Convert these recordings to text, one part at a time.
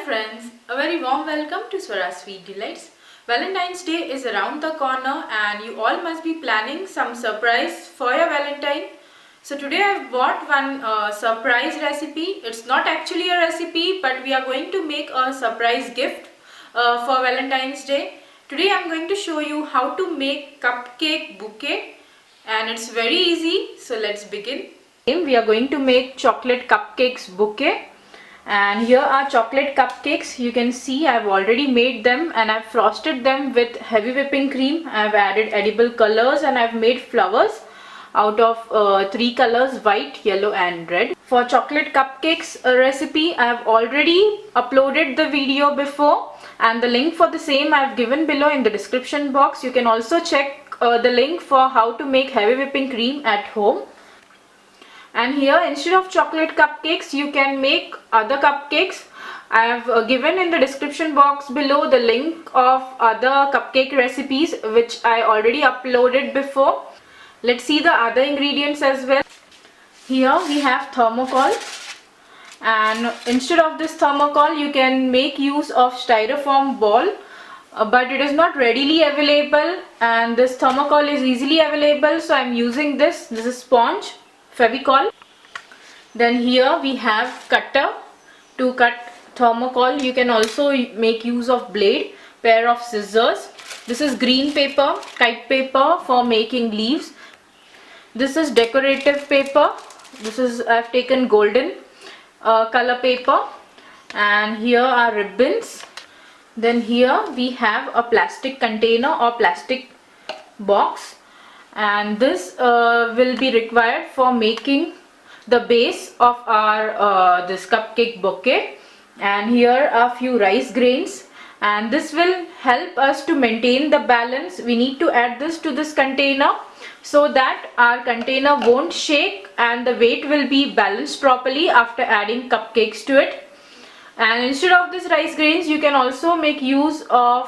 friends, a very warm welcome to Swara's Sweet Delights. Valentine's Day is around the corner and you all must be planning some surprise for your Valentine. So today I've bought one surprise recipe. It's not actually a recipe, but we are going to make a surprise gift for Valentine's Day. Today I'm going to show you how to make cupcake bouquet and it's very easy. So let's begin. We are going to make chocolate cupcakes bouquet. And here are chocolate cupcakes. You can see I've already made them and I've frosted them with heavy whipping cream. I've added edible colors and I've made flowers out of 3 colors, white, yellow and red. For chocolate cupcakes recipe, I've already uploaded the video before and the link for the same I've given below in the description box. You can also check the link for how to make heavy whipping cream at home. And here, instead of chocolate cupcakes, you can make other cupcakes. I have given in the description box below the link of other cupcake recipes which I already uploaded before. Let's see the other ingredients as well. Here we have thermocol, and instead of this thermocol you can make use of styrofoam ball, but it is not readily available and this thermocol is easily available, so I am using this. This is sponge. Fevicol. Then here we have cutter to cut thermocol. You can also make use of blade, pair of scissors. This is green paper, kite paper for making leaves. This is decorative paper. I've taken golden color paper, and here are ribbons. Then here we have a plastic container or plastic box. And this will be required for making the base of our this cupcake bouquet. And here are a few rice grains, and this will help us to maintain the balance. We need to add this to this container so that our container won't shake and the weight will be balanced properly after adding cupcakes to it. And instead of this rice grains, you can also make use of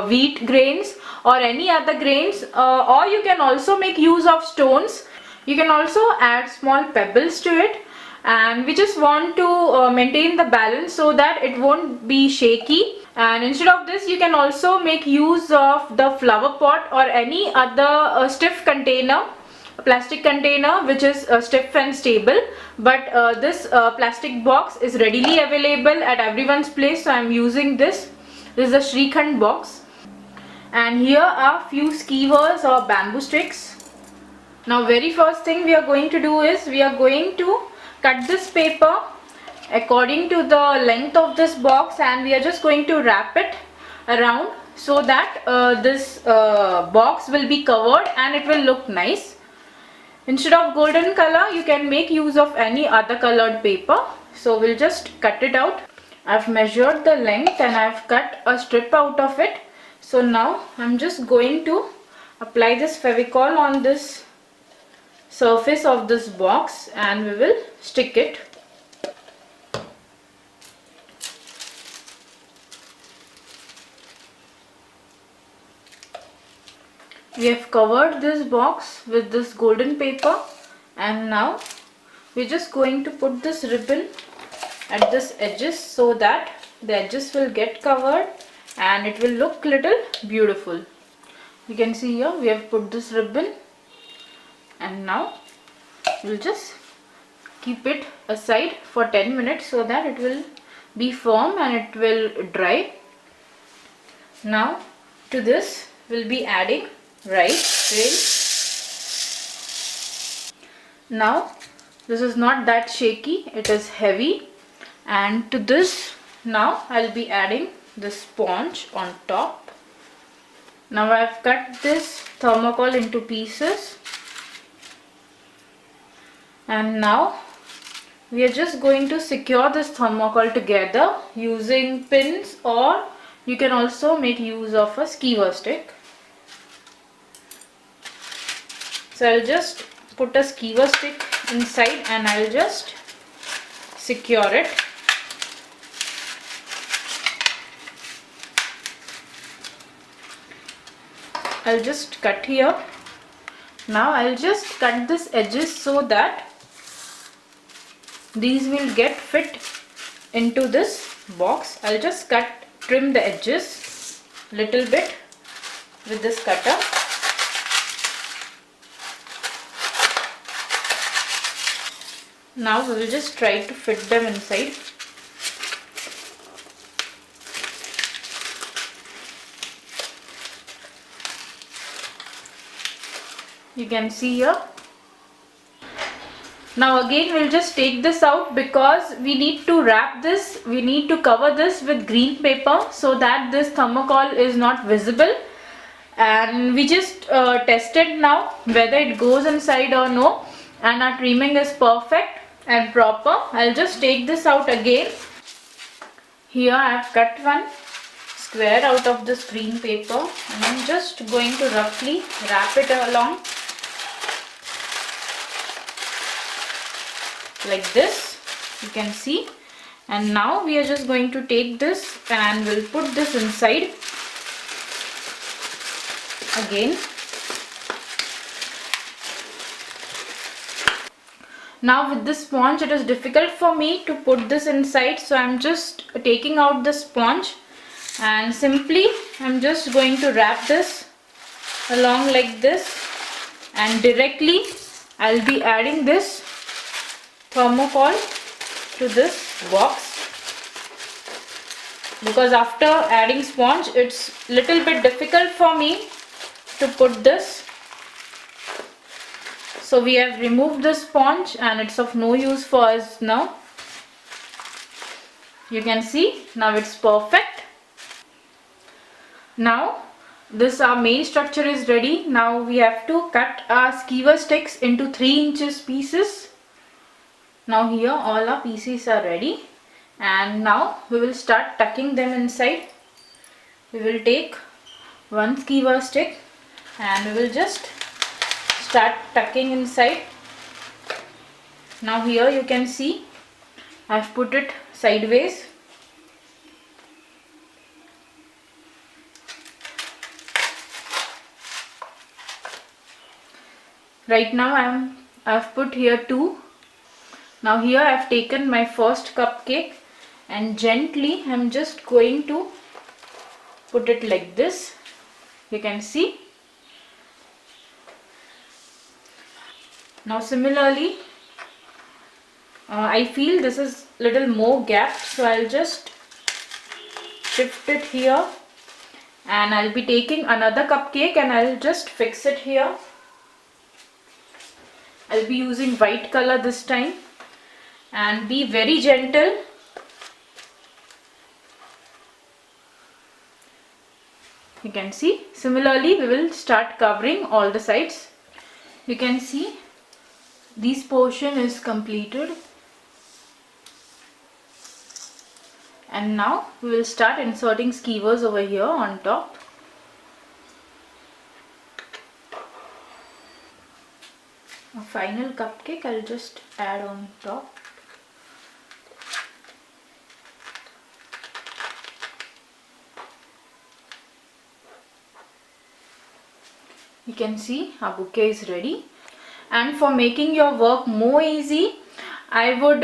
wheat grains or any other grains, or you can also make use of stones. You can also add small pebbles to it, and we just want to maintain the balance so that it won't be shaky. And instead of this, you can also make use of the flower pot or any other stiff container, a plastic container which is stiff and stable, but this plastic box is readily available at everyone's place, so I am using this. This is a Shrikhand box. And here are few skeevers or bamboo sticks. Now very first thing we are going to do is we are going to cut this paper according to the length of this box, and we are just going to wrap it around so that this box will be covered and it will look nice. Instead of golden color, you can make use of any other colored paper. So we'll just cut it out. I've measured the length and I've cut a strip out of it. So now I'm just going to apply this Fevicol on this surface of this box and we will stick it. We have covered this box with this golden paper, and now we're just going to put this ribbon at this edges so that the edges will get covered and it will look little beautiful. You can see here we have put this ribbon, and now we'll just keep it aside for 10 minutes so that it will be firm and it will dry. Now to this we'll be adding rice grain. Now this is not that shaky, it is heavy, and to this now I'll be adding the sponge on top. Now I've cut this thermocol into pieces, and now we are just going to secure this thermocol together using pins, or you can also make use of a skeever stick. So I'll just put a skeever stick inside and I'll just secure it. I'll just cut here. Now I'll just cut this edges so that these will get fit into this box, I'll just trim the edges little bit with this cutter. Now we will just try to fit them inside. You can see here. Now again we'll just take this out because we need to wrap this, we need to cover this with green paper so that this thermocol is not visible. And we just tested now whether it goes inside or no, and our trimming is perfect and proper. I'll just take this out again. Here I have cut one square out of this green paper and I'm just going to roughly wrap it along like this, you can see. And now we are just going to take this and we'll put this inside again. Now with this sponge it is difficult for me to put this inside, so I'm just taking out the sponge and simply I'm just going to wrap this along like this, and directly I'll be adding this thermocol to this box, because after adding sponge it's little bit difficult for me to put this. So we have removed the sponge and it's of no use for us now. You can see now it's perfect. Now this our main structure is ready. Now we have to cut our skeever sticks into 3 inches pieces. Now here all our pieces are ready, and now we will start tucking them inside. We will take one skeever stick and we will just start tucking inside. Now here you can see I've put it sideways. Right now I've put here 2. Now here I've taken my first cupcake and gently I'm just going to put it like this. You can see. Now similarly, I feel this is little more gap, so I'll just shift it here and I'll be taking another cupcake and I'll just fix it here. I'll be using white color this time, and be very gentle. You can see. Similarly, we will start covering all the sides. You can see this portion is completed, and now we will start inserting skeevers over here on top. A final cupcake I'll just add on top. You can see our bouquet is ready. And for making your work more easy, I would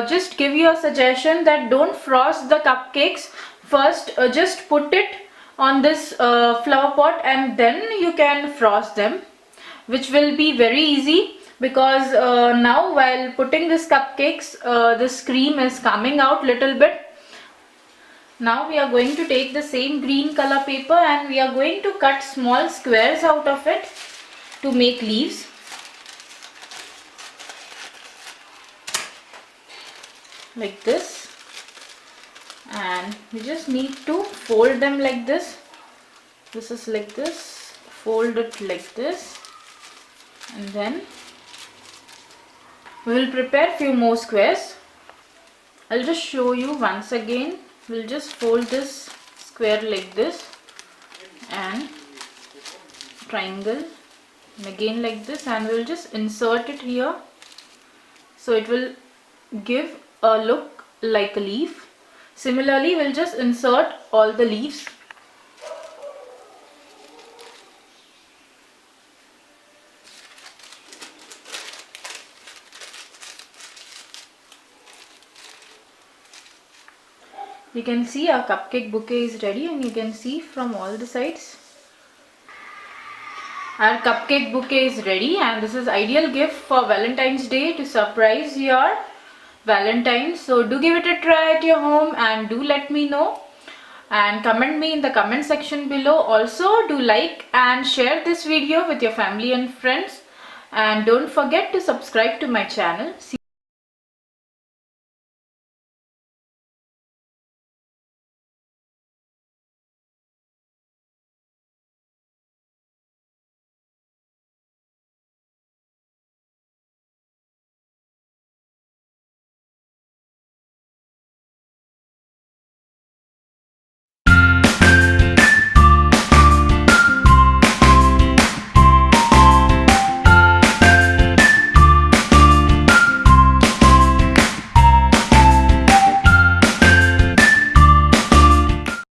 just give you a suggestion that don't frost the cupcakes first. Just put it on this flower pot and then you can frost them, which will be very easy, because now while putting this cupcakes this cream is coming out little bit. Now we are going to take the same green color paper and we are going to cut small squares out of it to make leaves. Like this, and we just need to fold them like this. This is like this, fold it like this, and then we will prepare few more squares. I'll just show you once again. We'll just fold this square like this and triangle, and again like this, and we'll just insert it here so it will give a look like a leaf. Similarly, we'll just insert all the leaves. You can see our cupcake bouquet is ready, and you can see from all the sides. Our cupcake bouquet is ready, and this is ideal gift for Valentine's Day to surprise your Valentine. So do give it a try at your home and do let me know and comment me in the comment section below. Also do like and share this video with your family and friends, and don't forget to subscribe to my channel.